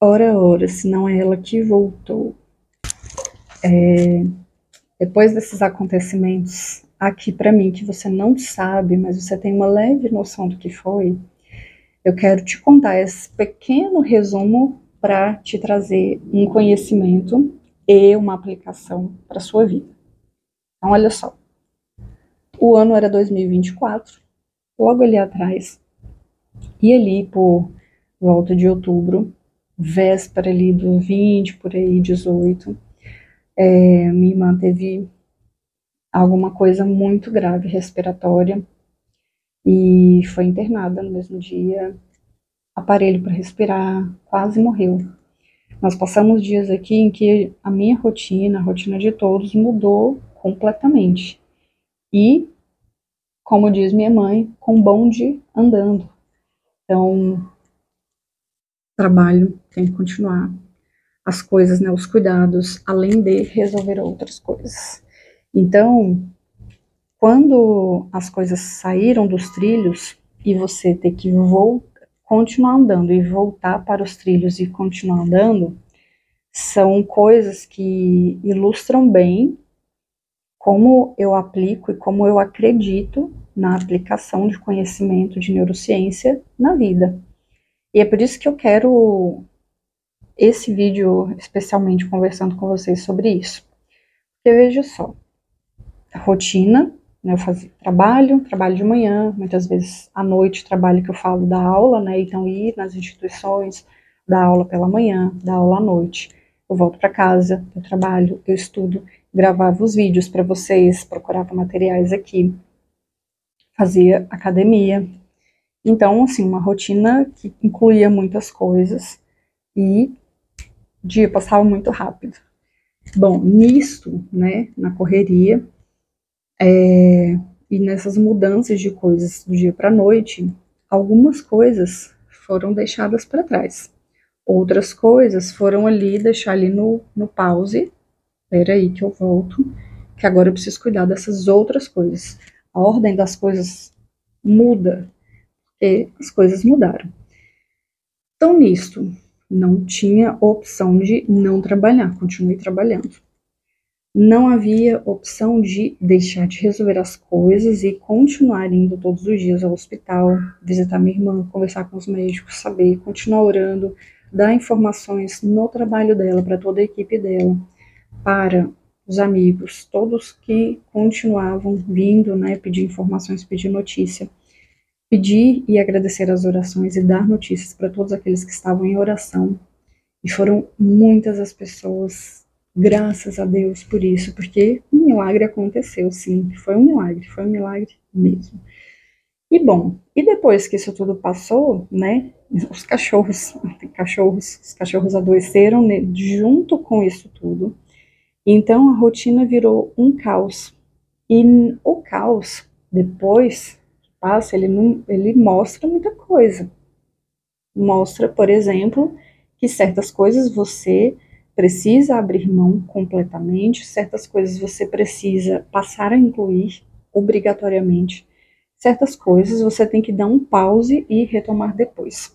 Ora, ora, se não é ela que voltou. Depois desses acontecimentos aqui para mim, que você não sabe, mas você tem uma leve noção do que foi, eu quero te contar esse pequeno resumo para te trazer um conhecimento e uma aplicação para sua vida. Então, olha só. O ano era 2024, logo ali atrás, e ali por volta de outubro, véspera ali do 20, por aí, 18, minha irmã teve alguma coisa muito grave respiratória e foi internada no mesmo dia, aparelho para respirar, quase morreu. Nós passamos dias aqui em que a minha rotina, a rotina de todos, mudou completamente. E, como diz minha mãe, com bonde andando. Então, trabalho tem que continuar. As coisas, né, os cuidados, além de resolver outras coisas. Então, quando as coisas saíram dos trilhos e você ter que continuar andando e voltar para os trilhos e continuar andando, são coisas que ilustram bem como eu aplico e como eu acredito na aplicação de conhecimento de neurociência na vida. E é por isso que eu quero esse vídeo especialmente conversando com vocês sobre isso. Porque veja só, a rotina, né, eu fazia trabalho de manhã, muitas vezes à noite, trabalho que eu falo da aula, né, então ir nas instituições, dar aula pela manhã, dar aula à noite. Eu volto para casa, eu trabalho, eu estudo, gravava os vídeos para vocês, procurava materiais aqui, fazia academia. Então, assim, uma rotina que incluía muitas coisas e o dia passava muito rápido. Bom, nisto, né, na correria, e nessas mudanças de coisas do dia para a noite, algumas coisas foram deixadas para trás. Outras coisas foram ali, deixar ali no pause. Espera aí que eu volto, que agora eu preciso cuidar dessas outras coisas. A ordem das coisas muda, porque as coisas mudaram. Então, nisto, não tinha opção de não trabalhar, continuei trabalhando. Não havia opção de deixar de resolver as coisas e continuar indo todos os dias ao hospital, visitar minha irmã, conversar com os médicos, saber, continuar orando, dar informações no trabalho dela, para toda a equipe dela, para os amigos, todos que continuavam vindo, né, pedir informações, pedir notícia, pedir e agradecer as orações e dar notícias para todos aqueles que estavam em oração. E foram muitas as pessoas, graças a Deus por isso, porque um milagre aconteceu, sim, foi um milagre mesmo. E bom, e depois que isso tudo passou, né, os cachorros adoeceram, né, junto com isso tudo. Então a rotina virou um caos. E o caos, depois que passa, ele mostra muita coisa. Mostra, por exemplo, que certas coisas você precisa abrir mão completamente, certas coisas você precisa passar a incluir obrigatoriamente, certas coisas você tem que dar um pause e retomar depois.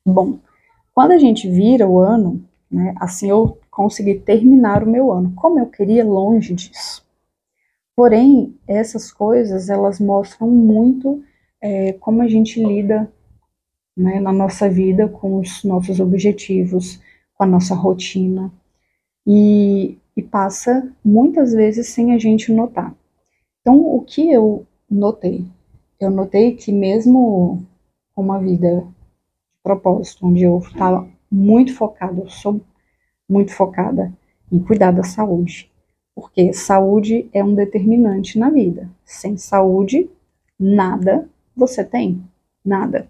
Bom, quando a gente vira o ano, né, assim eu consegui terminar o meu ano, como eu queria, longe disso. Porém, essas coisas, elas mostram muito como a gente lida, né, na nossa vida com os nossos objetivos, com a nossa rotina, e passa muitas vezes sem a gente notar. Então, o que eu notei? Eu notei que mesmo com uma vida de propósito, onde eu estava muito focada, eu sou muito focada em cuidar da saúde, porque saúde é um determinante na vida. Sem saúde, nada você tem, nada.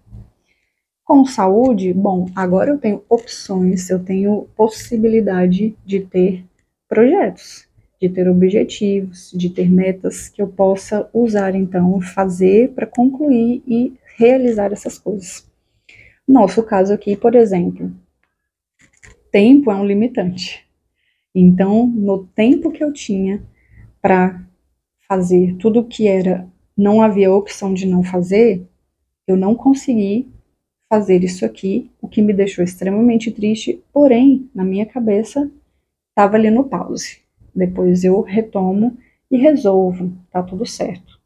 Com saúde, bom, agora eu tenho opções, eu tenho possibilidade de ter projetos, de ter objetivos, de ter metas que eu possa usar, então, fazer para concluir e realizar essas coisas. Nosso caso aqui, por exemplo, tempo é um limitante. Então, no tempo que eu tinha para fazer tudo o que era, não havia opção de não fazer, eu não consegui fazer isso aqui, o que me deixou extremamente triste, porém, na minha cabeça, estava ali no pause. Depois eu retomo e resolvo, tá tudo certo.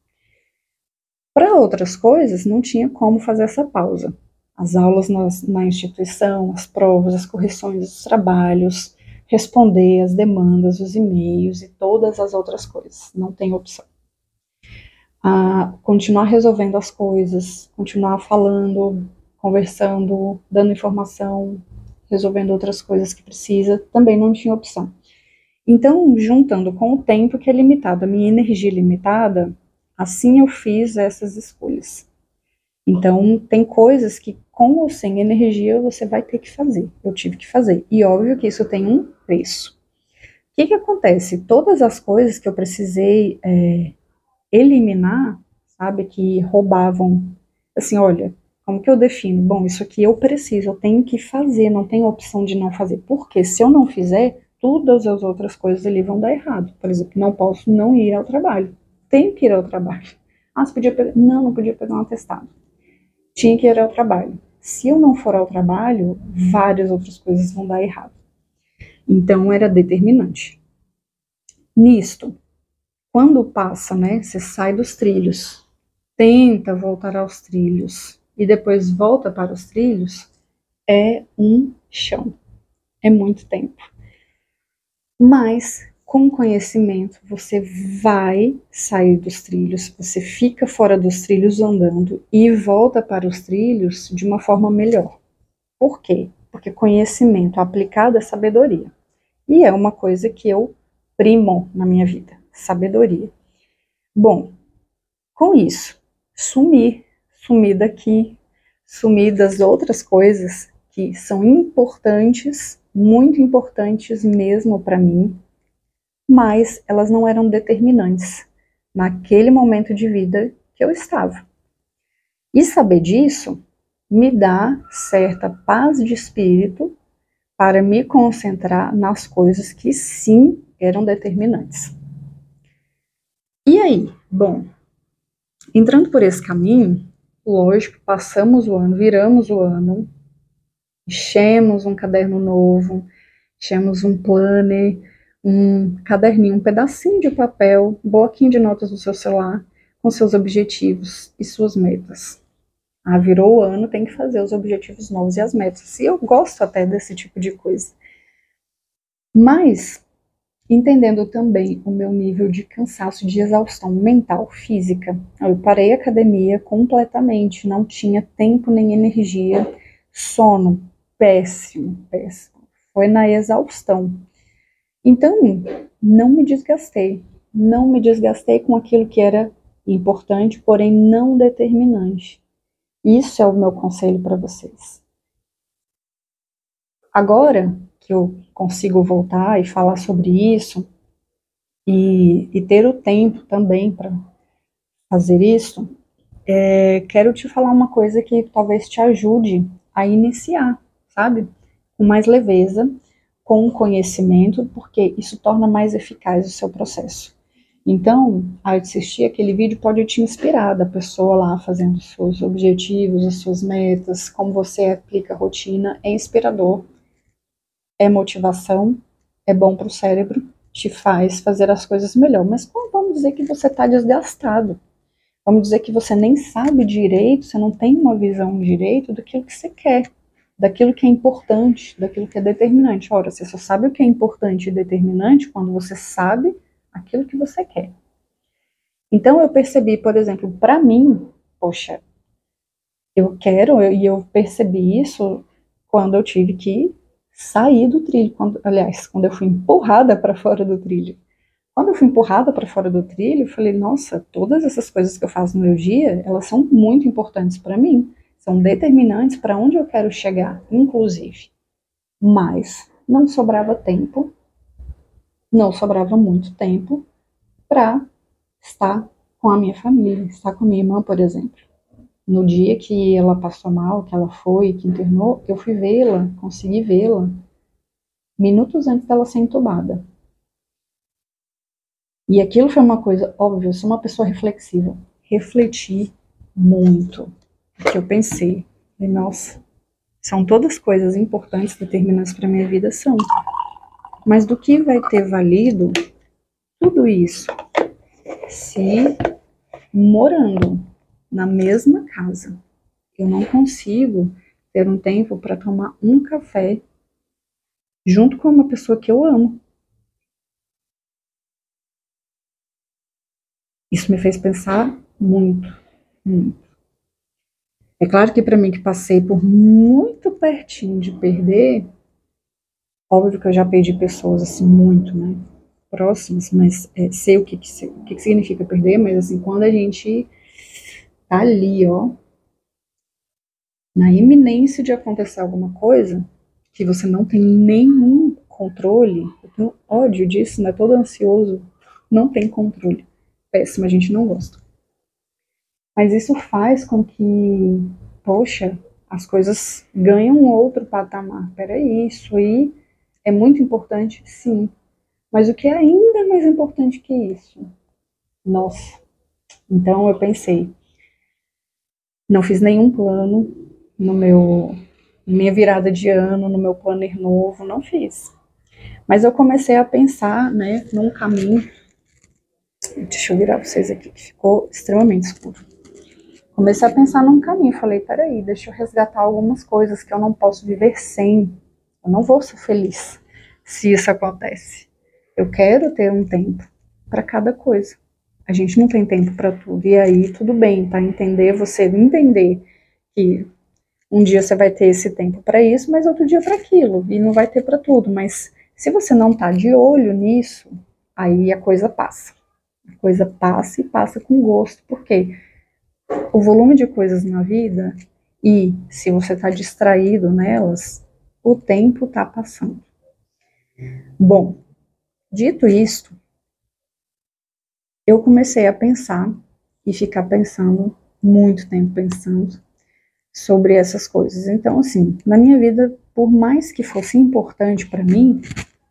Para outras coisas, não tinha como fazer essa pausa. As aulas na instituição, as provas, as correções dos trabalhos, responder as demandas, os e-mails e todas as outras coisas. Não tem opção. Continuar resolvendo as coisas, continuar falando, conversando, dando informação, resolvendo outras coisas que precisa, também não tinha opção. Então, juntando com o tempo que é limitado, a minha energia limitada, assim eu fiz essas escolhas. Então, tem coisas que com ou sem energia você vai ter que fazer. Eu tive que fazer. E óbvio que isso tem um preço. O que acontece? Todas as coisas que eu precisei eliminar, sabe, que roubavam, assim, olha, como que eu defino? Bom, isso aqui eu preciso, eu tenho que fazer, não tem opção de não fazer. Porque se eu não fizer, todas as outras coisas ali vão dar errado. Por exemplo, não posso não ir ao trabalho. Tenho que ir ao trabalho. Você podia pegar... Não podia pegar um atestado. Tinha que ir ao trabalho. Se eu não for ao trabalho, várias outras coisas vão dar errado. Então, era determinante. Nisto, quando passa, né, você sai dos trilhos, tenta voltar aos trilhos e depois volta para os trilhos, é um chão. É muito tempo. Mas, com conhecimento, você vai sair dos trilhos, você fica fora dos trilhos andando e volta para os trilhos de uma forma melhor. Por quê? Porque conhecimento aplicado é sabedoria. E é uma coisa que eu primo na minha vida, sabedoria. Bom, com isso, sumir daqui, sumir das outras coisas que são importantes, muito importantes mesmo para mim, mas elas não eram determinantes naquele momento de vida que eu estava. E saber disso me dá certa paz de espírito para me concentrar nas coisas que sim eram determinantes. E aí? Bom, entrando por esse caminho, lógico, passamos o ano, viramos o ano, enchemos um caderno novo, enchemos um planner, um caderninho, um pedacinho de papel, um bloquinho de notas no seu celular, com seus objetivos e suas metas. Virou o ano, tem que fazer os objetivos novos e as metas. E eu gosto até desse tipo de coisa. Mas, entendendo também o meu nível de cansaço, de exaustão mental, física, eu parei a academia completamente, não tinha tempo nem energia, sono péssimo, péssimo. Foi na exaustão. Então, não me desgastei com aquilo que era importante, porém não determinante. Isso é o meu conselho para vocês. Agora que eu consigo voltar e falar sobre isso, e ter o tempo também para fazer isso, quero te falar uma coisa que talvez te ajude a iniciar, sabe? Com mais leveza, com conhecimento, porque isso torna mais eficaz o seu processo. Então, ao assistir aquele vídeo pode te inspirar da pessoa lá fazendo os seus objetivos, as suas metas, como você aplica a rotina, é inspirador, é motivação, é bom para o cérebro, te faz fazer as coisas melhor. Mas vamos dizer que você está desgastado, vamos dizer que você nem sabe direito, você não tem uma visão direito daquilo que você quer, daquilo que é importante, daquilo que é determinante. Ora, você só sabe o que é importante e determinante quando você sabe aquilo que você quer. Então eu percebi, por exemplo, para mim, poxa, eu percebi isso quando eu tive que sair do trilho, quando eu fui empurrada para fora do trilho. Quando eu fui empurrada para fora do trilho, eu falei, nossa, todas essas coisas que eu faço no meu dia, elas são muito importantes para mim, são determinantes para onde eu quero chegar, inclusive. Mas não sobrava tempo, não sobrava muito tempo para estar com a minha família, estar com a minha irmã, por exemplo. No dia que ela passou mal, que ela foi, que internou, eu fui vê-la, consegui vê-la, minutos antes dela ser entubada. E aquilo foi uma coisa, óbvio, eu sou uma pessoa reflexiva. Refleti muito o que eu pensei. E, nossa, são todas coisas importantes, determinantes para minha vida, são. Mas do que vai ter valido tudo isso se morando na mesma casa eu não consigo ter um tempo para tomar um café junto com uma pessoa que eu amo? Isso me fez pensar muito, muito. É claro que para mim que passei por muito pertinho de perder, óbvio que eu já perdi pessoas assim muito, né, próximas, mas sei o que significa perder, mas assim, quando a gente tá ali, ó, na iminência de acontecer alguma coisa, que você não tem nenhum controle, eu tenho ódio disso, né, todo ansioso, não tem controle. Péssimo, a gente não gosta. Mas isso faz com que, poxa, as coisas ganham outro patamar. Peraí, isso aí é muito importante, sim. Mas o que é ainda mais importante que isso? Nossa. Então eu pensei, não fiz nenhum plano no meu minha virada de ano, no meu planner novo, não fiz. Mas eu comecei a pensar, né, num caminho. Deixa eu virar vocês aqui, que ficou extremamente escuro. Comecei a pensar num caminho, falei, peraí, deixa eu resgatar algumas coisas que eu não posso viver sem. Eu não vou ser feliz se isso acontece. Eu quero ter um tempo para cada coisa. A gente não tem tempo para tudo. E aí, tudo bem, tá? Você entender que um dia você vai ter esse tempo para isso, mas outro dia para aquilo. E não vai ter para tudo. Mas se você não tá de olho nisso, aí a coisa passa. A coisa passa e passa com gosto. Por quê? O volume de coisas na vida e se você está distraído nelas, o tempo está passando. Bom, dito isto, eu comecei a pensar e ficar pensando, muito tempo pensando sobre essas coisas. Então, assim, na minha vida, por mais que fosse importante para mim,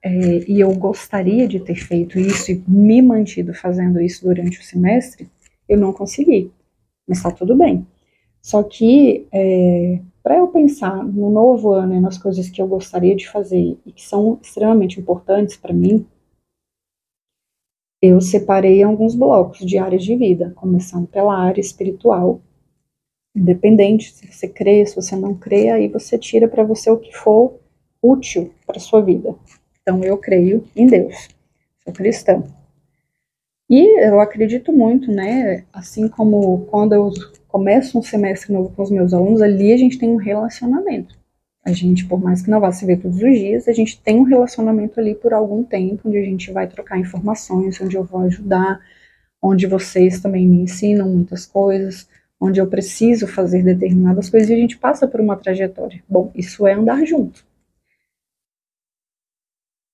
e eu gostaria de ter feito isso e me mantido fazendo isso durante o semestre, eu não consegui. Mas tá tudo bem. Só que, para eu pensar no novo ano e nas coisas que eu gostaria de fazer e que são extremamente importantes para mim, eu separei alguns blocos de áreas de vida, começando pela área espiritual, independente se você crê, se você não crê, aí você tira para você o que for útil para sua vida. Então, eu creio em Deus, sou cristã. E eu acredito muito, né? Assim como quando eu começo um semestre novo com os meus alunos, ali a gente tem um relacionamento. A gente, por mais que não vá se ver todos os dias, a gente tem um relacionamento ali por algum tempo, onde a gente vai trocar informações, onde eu vou ajudar, onde vocês também me ensinam muitas coisas, onde eu preciso fazer determinadas coisas e a gente passa por uma trajetória. Bom, isso é andar junto.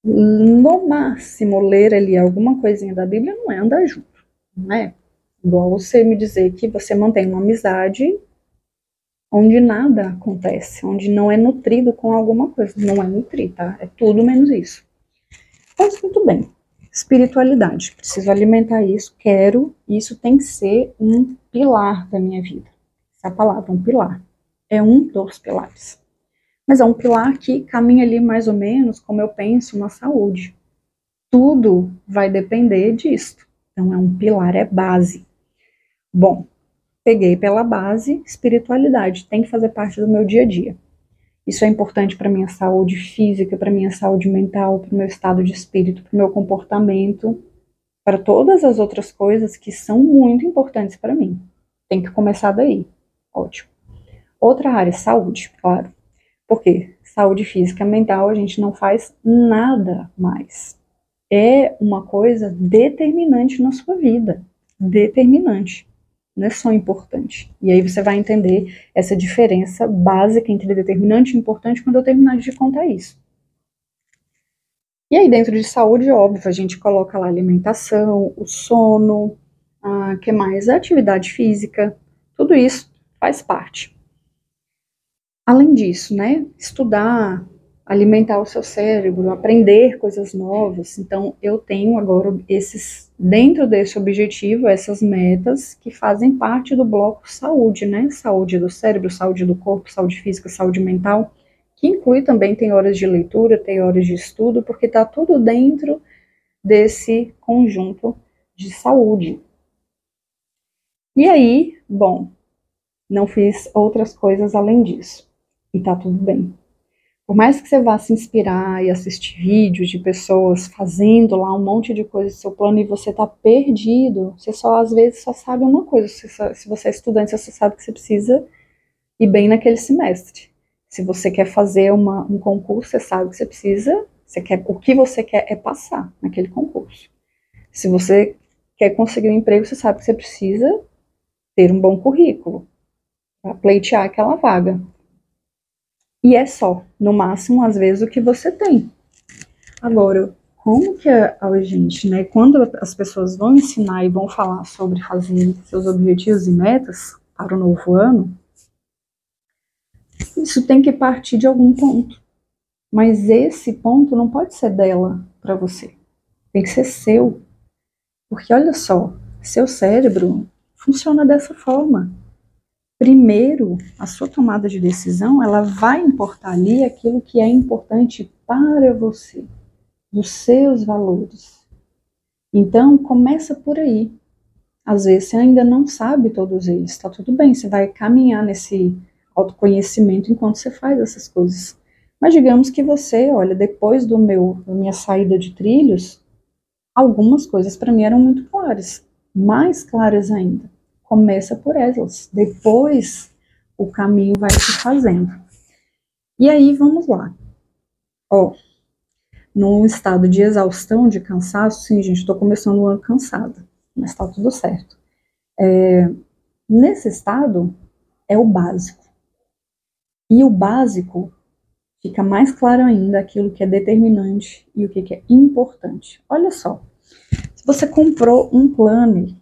No máximo, ler ali alguma coisinha da Bíblia não é andar junto, não é? Igual você me dizer que você mantém uma amizade onde nada acontece, onde não é nutrido com alguma coisa. Não é nutrir, tá? É tudo menos isso. Mas muito bem. Espiritualidade. Preciso alimentar isso, quero. Isso tem que ser um pilar da minha vida. Essa palavra, um pilar. É um dos pilares. Mas é um pilar que caminha ali mais ou menos como eu penso na saúde. Tudo vai depender disso. Então é um pilar, é base. Bom, peguei pela base, espiritualidade, tem que fazer parte do meu dia a dia. Isso é importante para minha saúde física, para minha saúde mental, para o meu estado de espírito, para o meu comportamento, para todas as outras coisas que são muito importantes para mim. Tem que começar daí. Ótimo. Outra área, saúde, claro. Porque saúde física e mental a gente não faz nada mais. É uma coisa determinante na sua vida. Determinante. Não é só importante. E aí você vai entender essa diferença básica entre determinante e importante quando eu terminar de contar isso. E aí dentro de saúde, óbvio, a gente coloca lá a alimentação, o sono, que mais? A atividade física, tudo isso faz parte. Além disso, né, estudar, alimentar o seu cérebro, aprender coisas novas. Então, eu tenho agora dentro desse objetivo, essas metas que fazem parte do bloco saúde, né? Saúde do cérebro, saúde do corpo, saúde física, saúde mental, que inclui também, tem horas de leitura, tem horas de estudo, porque está tudo dentro desse conjunto de saúde. E aí, bom, não fiz outras coisas além disso. E tá tudo bem. Por mais que você vá se inspirar e assistir vídeos de pessoas fazendo lá um monte de coisa no seu plano e você tá perdido, você só às vezes só sabe uma coisa. Se você é estudante, você sabe que você precisa ir bem naquele semestre. Se você quer fazer um concurso, você sabe que você precisa, o que você quer é passar naquele concurso. Se você quer conseguir um emprego, você sabe que você precisa ter um bom currículo para pleitear aquela vaga. E é só, no máximo, às vezes, o que você tem. Agora, como que a gente, né, quando as pessoas vão ensinar e vão falar sobre fazer seus objetivos e metas para o novo ano, isso tem que partir de algum ponto. Mas esse ponto não pode ser dela para você. Tem que ser seu. Porque olha só, seu cérebro funciona dessa forma. Primeiro, a sua tomada de decisão, ela vai importar ali aquilo que é importante para você, dos seus valores. Então, começa por aí. Às vezes você ainda não sabe todos eles, está tudo bem, você vai caminhar nesse autoconhecimento enquanto você faz essas coisas. Mas digamos que você, olha, depois da minha saída de trilhos, algumas coisas para mim eram muito claras, mais claras ainda. Começa por elas, depois o caminho vai se fazendo. E aí, vamos lá. Ó, num estado de exaustão, de cansaço, sim, gente, estou começando o ano cansada, mas está tudo certo. Nesse estado, é o básico. E o básico fica mais claro ainda aquilo que é determinante e o que é importante. Olha só, se você comprou um planner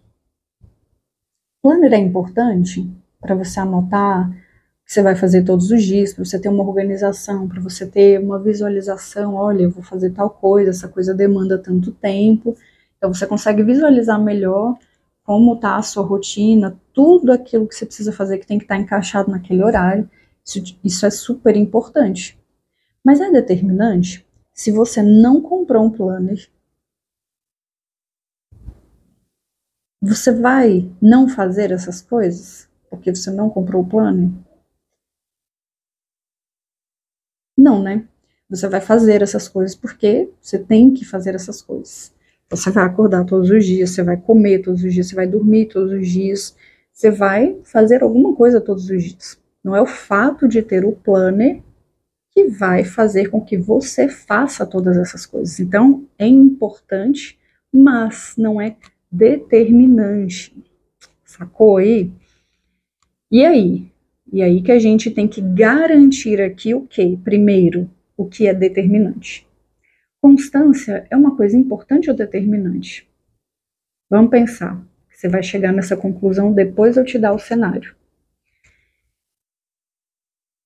é importante para você anotar o que você vai fazer todos os dias, para você ter uma organização, para você ter uma visualização. Olha, eu vou fazer tal coisa, essa coisa demanda tanto tempo. Então você consegue visualizar melhor como está a sua rotina, tudo aquilo que você precisa fazer que tem que estar encaixado naquele horário. Isso é super importante. Mas é determinante? Se você não comprou um planner, você vai não fazer essas coisas porque você não comprou o planner? Não, né? Você vai fazer essas coisas porque você tem que fazer essas coisas. Você vai acordar todos os dias, você vai comer todos os dias, você vai dormir todos os dias, você vai fazer alguma coisa todos os dias. Não é o fato de ter o planner que vai fazer com que você faça todas essas coisas. Então, é importante, mas não é determinante. Sacou aí? E aí? E aí que a gente tem que garantir aqui o quê? Primeiro, o que é determinante. Constância é uma coisa importante ou determinante? Vamos pensar. Você vai chegar nessa conclusão depois eu te dar o cenário.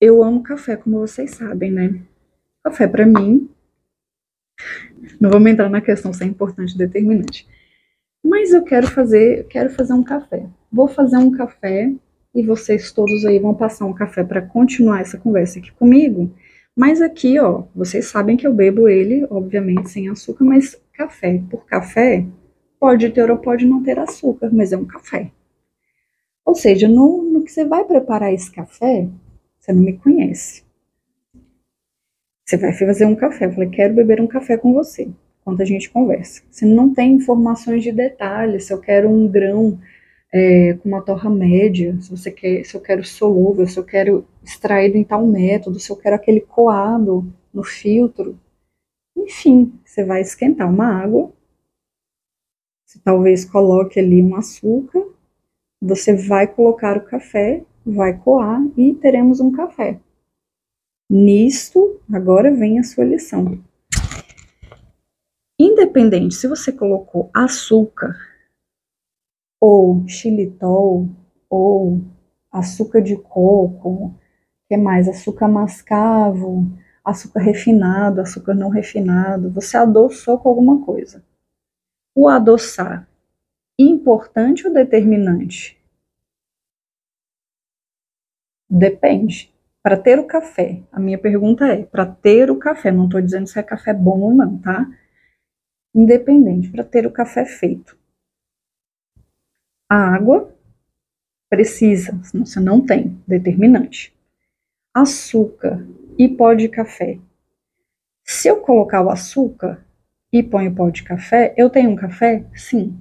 Eu amo café, como vocês sabem, né? Café para mim, não vamos entrar na questão se é importante ou determinante. Mas eu quero fazer um café. Vou fazer um café e vocês todos aí vão passar um café para continuar essa conversa aqui comigo. Mas aqui, ó, vocês sabem que eu bebo ele, obviamente, sem açúcar, mas café por café pode ter ou pode não ter açúcar, mas é um café. Ou seja, no que você vai preparar esse café, você não me conhece. Você vai fazer um café. Eu falei, quero beber um café com você, enquanto a gente conversa. Você não tem informações de detalhes, se eu quero um grão com uma torra média, se eu quero solúvel, se eu quero extraído em tal método, se eu quero aquele coado no filtro. Enfim, você vai esquentar uma água, você talvez coloque ali um açúcar, você vai colocar o café, vai coar e teremos um café. Nisto, agora vem a sua lição. Independente se você colocou açúcar, ou xilitol, ou açúcar de coco, que mais? Açúcar mascavo, açúcar refinado, açúcar não refinado, você adoçou com alguma coisa. O adoçar, importante ou determinante? Depende. Para ter o café, a minha pergunta é, para ter o café, não estou dizendo se é café bom ou não, tá? Independente, para ter o café feito. A água precisa, senão você não tem, determinante. Açúcar e pó de café. Se eu colocar o açúcar e ponho pó de café, eu tenho um café? Sim.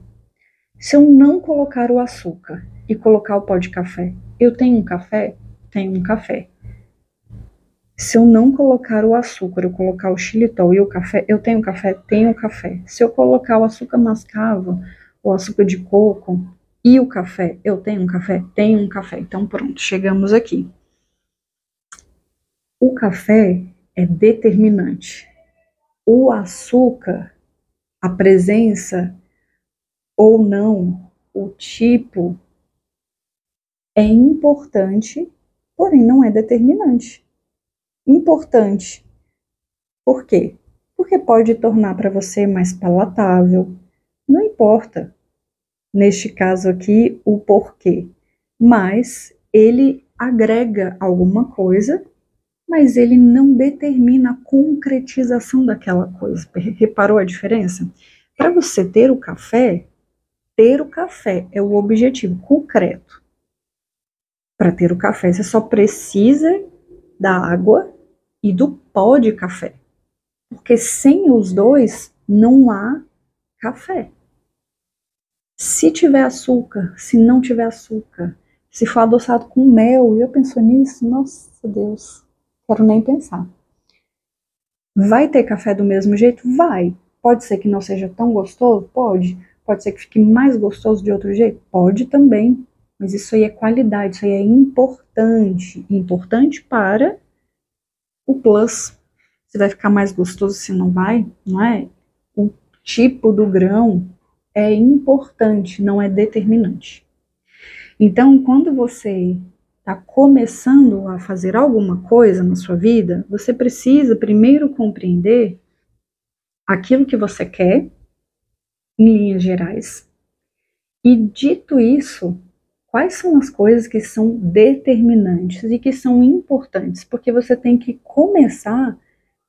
Se eu não colocar o açúcar e colocar o pó de café, eu tenho um café? Tenho um café. Se eu não colocar o açúcar, eu colocar o xilitol e o café, eu tenho café? Tenho café. Se eu colocar o açúcar mascavo, o açúcar de coco e o café, eu tenho um café? Tenho um café. Então pronto, chegamos aqui. O café é determinante. O açúcar, a presença ou não, o tipo, é importante, porém não é determinante. Importante. Por quê? Porque pode tornar para você mais palatável. Não importa, neste caso aqui, o porquê. Mas ele agrega alguma coisa, mas ele não determina a concretização daquela coisa. Reparou a diferença? Para você ter o café é o objetivo concreto. Para ter o café, você só precisa da água e do pó de café. Porque sem os dois, não há café. Se tiver açúcar, se não tiver açúcar, se for adoçado com mel, e eu penso nisso, nossa Deus, quero nem pensar. Vai ter café do mesmo jeito? Vai. Pode ser que não seja tão gostoso? Pode. Pode ser que fique mais gostoso de outro jeito? Pode também. Mas isso aí é qualidade, isso aí é importante. Importante para o plus. Se vai ficar mais gostoso, se não vai, não é? O tipo do grão é importante, não é determinante. Então, quando você está começando a fazer alguma coisa na sua vida, você precisa primeiro compreender aquilo que você quer, em linhas gerais, e dito isso, quais são as coisas que são determinantes e que são importantes, porque você tem que começar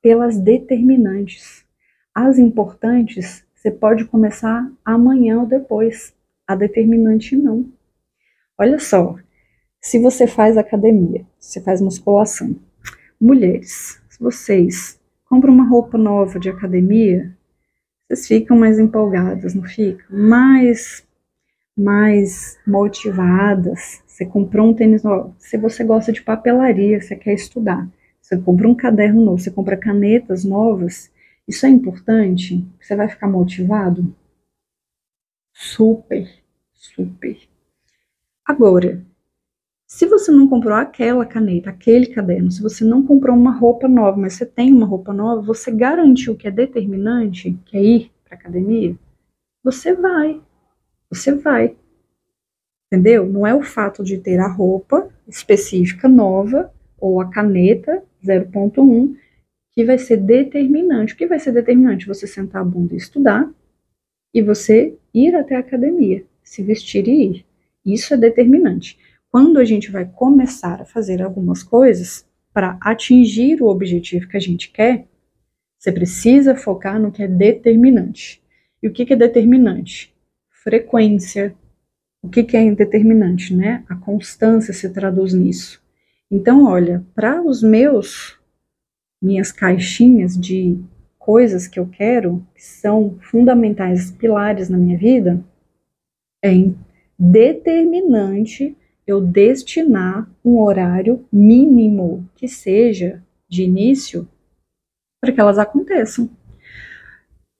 pelas determinantes. As importantes, você pode começar amanhã ou depois, a determinante não. Olha só, se você faz academia, se faz musculação, mulheres, se vocês compram uma roupa nova de academia, vocês ficam mais empolgadas, não ficam? Mais motivadas. Você comprou um tênis novo, se você gosta de papelaria, você quer estudar, você compra um caderno novo, você compra canetas novas, isso é importante? Você vai ficar motivado? Super, super. Agora, se você não comprou aquela caneta, aquele caderno, se você não comprou uma roupa nova, mas você tem uma roupa nova, você garantiu que é determinante, que é ir para academia? Você vai. Você vai. Entendeu? Não é o fato de ter a roupa específica nova ou a caneta 0.1 que vai ser determinante. O que vai ser determinante? Você sentar a bunda e estudar e você ir até a academia, se vestir e ir. Isso é determinante. Quando a gente vai começar a fazer algumas coisas para atingir o objetivo que a gente quer, você precisa focar no que é determinante. E o que é determinante? Frequência. O que é determinante, né? A constância se traduz nisso. Então, olha, para os minhas caixinhas de coisas que eu quero, que são fundamentais, pilares na minha vida, é determinante eu destinar um horário mínimo que seja de início para que elas aconteçam.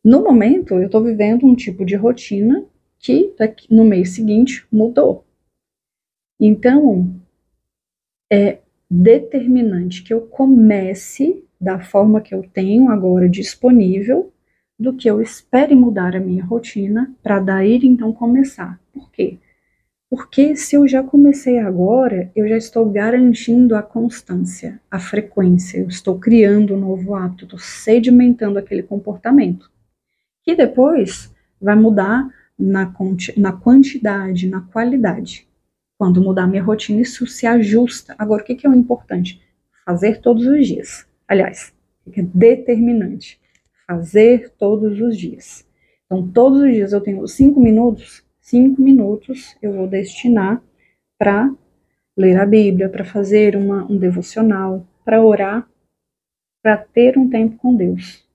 No momento, eu estou vivendo um tipo de rotina que no mês seguinte mudou. Então, é determinante que eu comece da forma que eu tenho agora disponível, do que eu espere mudar a minha rotina para daí então começar. Por quê? Porque se eu já comecei agora, eu já estou garantindo a constância, a frequência, eu estou criando um novo hábito, estou sedimentando aquele comportamento, que depois vai mudar na quantidade, na qualidade. Quando mudar minha rotina, isso se ajusta. Agora, o que é o importante? Fazer todos os dias. Aliás, o que é determinante? Fazer todos os dias. Então, todos os dias eu tenho 5 minutos, 5 minutos eu vou destinar para ler a Bíblia, para fazer um devocional, para orar, para ter um tempo com Deus.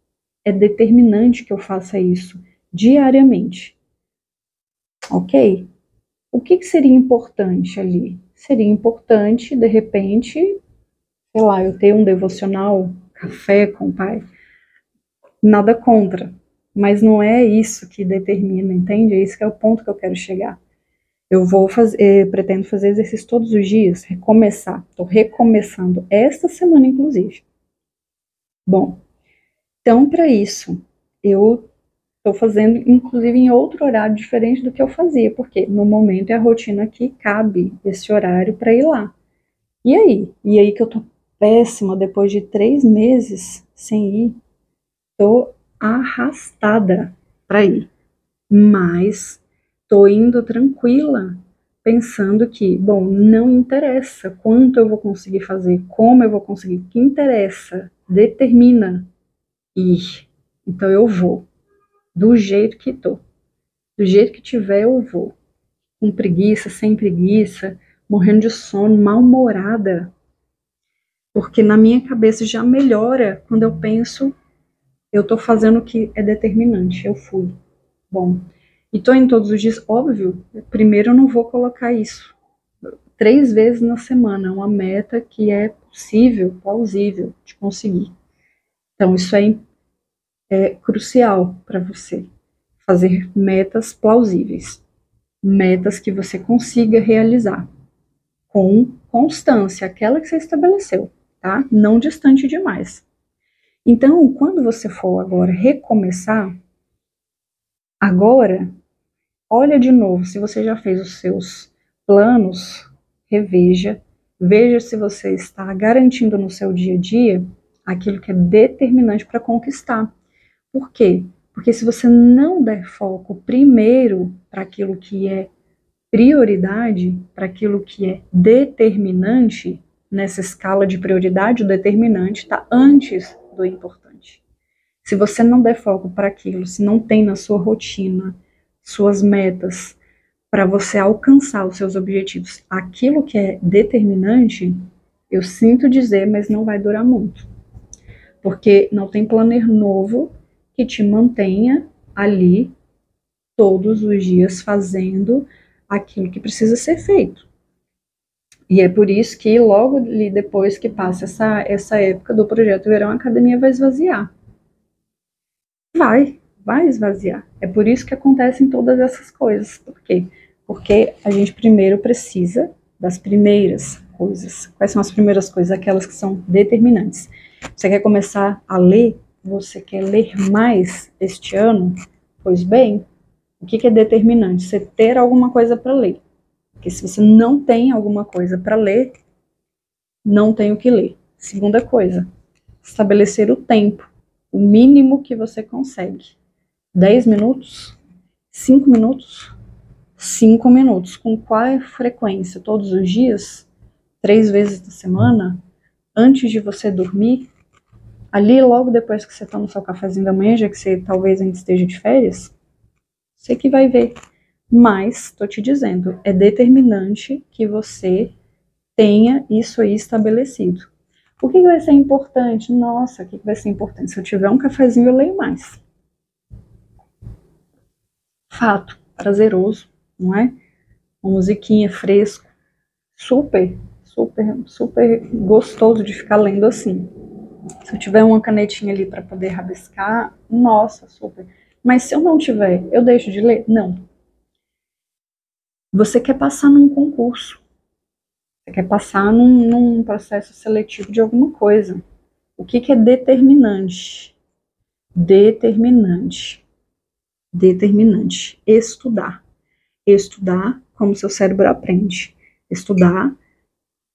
É determinante que eu faça isso diariamente. Ok? O que seria importante ali? Seria importante, de repente, sei lá, eu ter um devocional, café com o pai. Nada contra. Mas não é isso que determina, entende? É isso que é o ponto que eu quero chegar. Eu vou fazer, pretendo fazer exercício todos os dias, recomeçar. Estou recomeçando esta semana, inclusive. Bom, então para isso, eu estou fazendo, inclusive, em outro horário diferente do que eu fazia, porque no momento é a rotina que cabe esse horário para ir lá. E aí? E aí que eu tô péssima depois de 3 meses sem ir, tô arrastada para ir. Mas tô indo tranquila, pensando que, bom, não interessa quanto eu vou conseguir fazer, como eu vou conseguir, o que interessa, determina ir. Então eu vou, do jeito que tô. Do jeito que tiver, eu vou. Com preguiça, sem preguiça, morrendo de sono, mal-humorada. Porque na minha cabeça já melhora quando eu penso, eu tô fazendo o que é determinante, eu fui. Bom, e tô indo todos os dias, óbvio, primeiro eu não vou colocar isso. 3 vezes na semana, uma meta que é possível, plausível de conseguir. Então isso é crucial para você. Fazer metas plausíveis. Metas que você consiga realizar com constância, aquela que você estabeleceu, tá? Não distante demais. Então, quando você for agora recomeçar, agora, olha de novo se você já fez os seus planos, reveja, veja se você está garantindo no seu dia a dia aquilo que é determinante para conquistar. Por quê? Porque se você não der foco primeiro para aquilo que é prioridade, para aquilo que é determinante, nessa escala de prioridade, o determinante está antes do importante. Se você não der foco para aquilo, se não tem na sua rotina, suas metas, para você alcançar os seus objetivos, aquilo que é determinante, eu sinto dizer, mas não vai durar muito. Porque não tem planner novo que te mantenha ali todos os dias fazendo aquilo que precisa ser feito. E é por isso que logo ali depois que passa essa época do projeto Verão, a academia vai esvaziar. Vai esvaziar. É por isso que acontecem todas essas coisas. Por quê? Porque a gente primeiro precisa das primeiras coisas. Quais são as primeiras coisas? Aquelas que são determinantes. Você quer começar a ler? Você quer ler mais este ano? Pois bem, o que é determinante? Você ter alguma coisa para ler. Porque se você não tem alguma coisa para ler, não tem o que ler. Segunda coisa, estabelecer o tempo, o mínimo que você consegue. 10 minutos? 5 minutos? 5 minutos. Com qual frequência? Todos os dias? 3 vezes na semana? Antes de você dormir? Ali, logo depois que você toma o seu cafezinho da manhã, já que você talvez ainda esteja de férias? Você que vai ver. Mas, estou te dizendo, é determinante que você tenha isso aí estabelecido. O que vai ser importante? Nossa, o que vai ser importante? Se eu tiver um cafezinho, eu leio mais. Fato, prazeroso, não é? Uma musiquinha fresco, super, super, super gostoso de ficar lendo assim. Se eu tiver uma canetinha ali para poder rabiscar, nossa, super. Mas se eu não tiver, eu deixo de ler? Não. Você quer passar num concurso, você quer passar num processo seletivo de alguma coisa. O que é determinante? Determinante. Estudar. Estudar como seu cérebro aprende. Estudar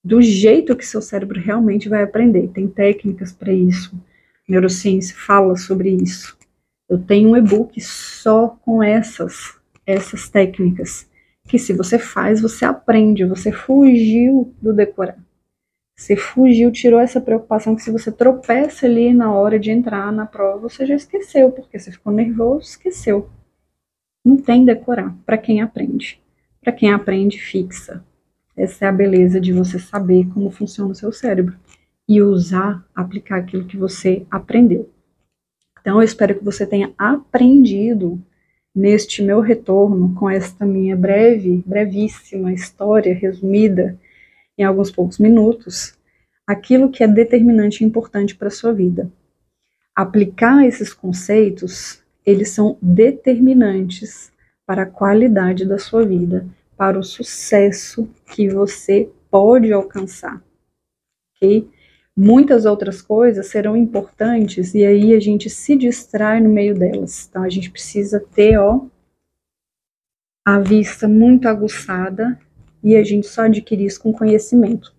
do jeito que seu cérebro realmente vai aprender. Tem técnicas para isso. Neurociência fala sobre isso. Eu tenho um e-book só com essas técnicas, que se você faz, você aprende, você fugiu do decorar. Você fugiu, tirou essa preocupação que se você tropeça ali na hora de entrar na prova, você já esqueceu, porque você ficou nervoso, esqueceu. Não tem decorar para quem aprende. Para quem aprende, fixa. Essa é a beleza de você saber como funciona o seu cérebro e usar, aplicar aquilo que você aprendeu. Então, eu espero que você tenha aprendido neste meu retorno com esta minha brevíssima história resumida em alguns poucos minutos, aquilo que é determinante e importante para a sua vida. Aplicar esses conceitos, eles são determinantes para a qualidade da sua vida, para o sucesso que você pode alcançar, ok? Muitas outras coisas serão importantes e aí a gente se distrai no meio delas. Então a gente precisa ter, a vista muito aguçada e a gente só adquire isso com conhecimento.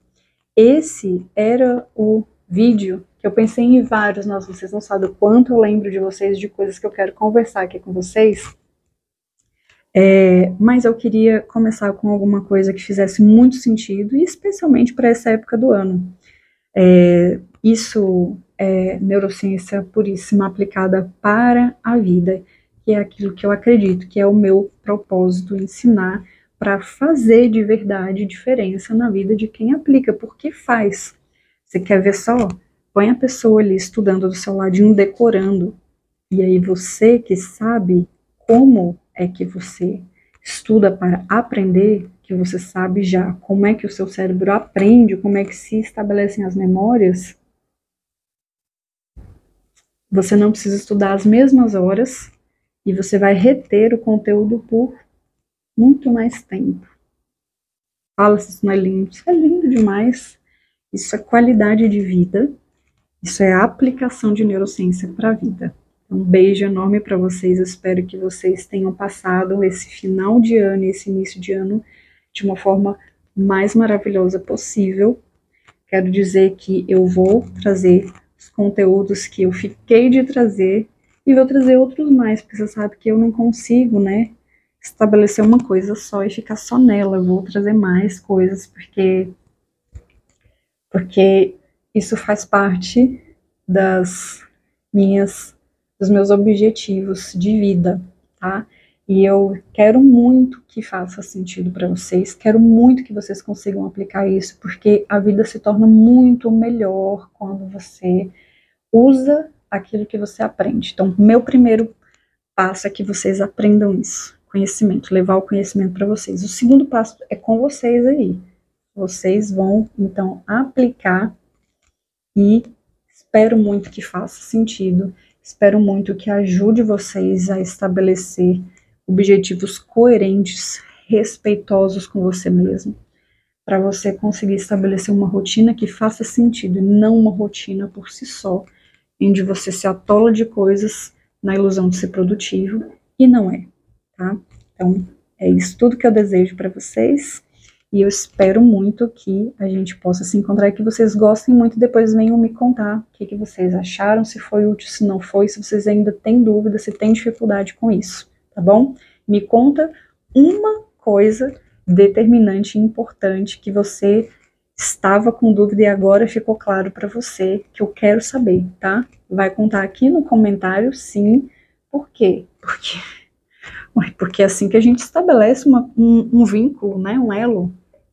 Esse era o vídeo que eu pensei em vários, nossa, vocês não sabem o quanto eu lembro de vocês, de coisas que eu quero conversar aqui com vocês. Mas eu queria começar com alguma coisa que fizesse muito sentido, e especialmente para essa época do ano. Isso é neurociência puríssima aplicada para a vida, que é aquilo que eu acredito, que é o meu propósito, ensinar para fazer de verdade diferença na vida de quem aplica, porque faz. Você quer ver só? Põe a pessoa ali estudando do seu ladinho, decorando, e aí você que sabe como é que você estuda para aprender, que você sabe já como é que o seu cérebro aprende, como é que se estabelecem as memórias, você não precisa estudar as mesmas horas e você vai reter o conteúdo por muito mais tempo. Fala se isso não é lindo. Isso é lindo demais. Isso é qualidade de vida. Isso é aplicação de neurociência para a vida. Um beijo enorme para vocês. Eu espero que vocês tenham passado esse final de ano e esse início de ano de uma forma mais maravilhosa possível. Quero dizer que eu vou trazer os conteúdos que eu fiquei de trazer e vou trazer outros mais, porque você sabe que eu não consigo, né, estabelecer uma coisa só e ficar só nela. Eu vou trazer mais coisas, porque isso faz parte dos meus objetivos de vida, tá? E eu quero muito que faça sentido para vocês, quero muito que vocês consigam aplicar isso, porque a vida se torna muito melhor quando você usa aquilo que você aprende. Então, meu primeiro passo é que vocês aprendam isso, conhecimento, levar o conhecimento para vocês. O segundo passo é com vocês aí. Vocês vão, então, aplicar e espero muito que faça sentido, espero muito que ajude vocês a estabelecer objetivos coerentes, respeitosos com você mesmo, para você conseguir estabelecer uma rotina que faça sentido e não uma rotina por si só, onde você se atola de coisas na ilusão de ser produtivo e não é, tá? Então, é isso tudo que eu desejo para vocês. E eu espero muito que a gente possa se encontrar e que vocês gostem muito. Depois venham me contar o que vocês acharam, se foi útil, se não foi, se vocês ainda têm dúvida, se têm dificuldade com isso, tá bom? Me conta uma coisa determinante e importante que você estava com dúvida e agora ficou claro para você, que eu quero saber, tá? Vai contar aqui no comentário, sim. Por quê? Porque é assim que a gente estabelece um vínculo, né, um elo.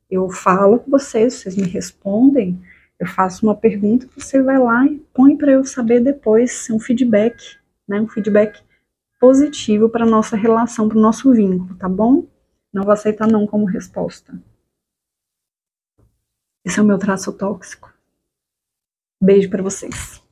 Eu falo com vocês, vocês me respondem, eu faço uma pergunta, você vai lá e põe para eu saber depois, um feedback, né, um feedback positivo para a nossa relação, para o nosso vínculo, tá bom? Não vou aceitar não como resposta. Esse é o meu traço tóxico. Beijo para vocês.